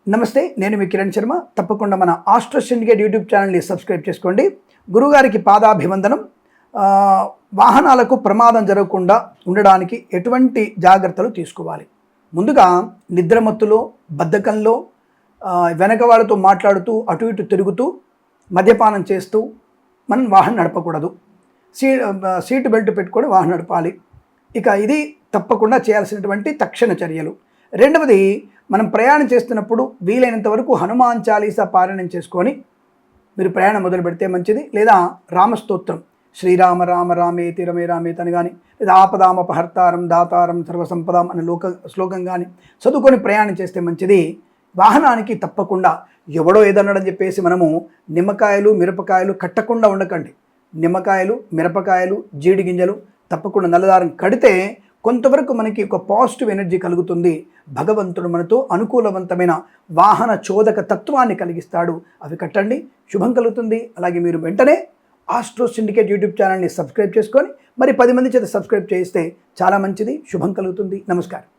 నమస్తే, నేను మీ కిరణ్ శర్మ. తప్పకుండా మన ఆస్ట్రో సిండికేట్ యూట్యూబ్ ఛానల్ని సబ్స్క్రైబ్ చేసుకోండి. గురుగారికి పాదాభివందనం. వాహనాలకు ప్రమాదం జరగకుండా ఉండడానికి ఎటువంటి జాగ్రత్తలు తీసుకోవాలి? ముందుగా నిద్రమత్తులో, బద్ధకంలో, వెనక వాళ్ళతో మాట్లాడుతూ అటు ఇటు తిరుగుతూ మద్యపానం చేస్తూ మనం వాహనం నడపకూడదు. సీటు బెల్ట్ పెట్టుకొని వాహనం నడపాలి. ఇక ఇది తప్పకుండా చేయాల్సినటువంటి తక్షణ చర్యలు. రెండవది, మనం ప్రయాణం చేస్తున్నప్పుడు వీలైనంత వరకు హనుమాన్ చాలీసా పారాయణం చేసుకొని మీరు ప్రయాణం మొదలు పెడితే మంచిది. లేదా రామస్తోత్రం, శ్రీరామ రామ రామేతి రమే రామేతి అని కానీ, లేదా ఆపదామపహర్తారం దాతారం సర్వసంపదాం అనే శ్లోకం కానీ చదువుకొని ప్రయాణం చేస్తే మంచిది. వాహనానికి తప్పకుండా ఎవడో ఏదన్నాడని చెప్పేసి మనము నిమ్మకాయలు మిరపకాయలు కట్టకుండా ఉండకండి. నిమ్మకాయలు, మిరపకాయలు, జీడి గింజలు తప్పకుండా నల్లదారం కడితే కొంతవరకు మనకి ఒక పాజిటివ్ ఎనర్జీ కలుగుతుంది. భగవంతుడు మనతో అనుకూలవంతమైన వాహన చోదక తత్వాన్ని కలిగిస్తాడు. అవి కట్టండి, శుభం కలుగుతుంది. అలాగే మీరు వెంటనే ఆస్ట్రో సిండికేట్ యూట్యూబ్ ఛానల్ని సబ్స్క్రైబ్ చేసుకొని మరి 10 మంది చేత సబ్స్క్రైబ్ చేయిస్తే చాలా మంచిది, శుభం కలుగుతుంది. నమస్కారం.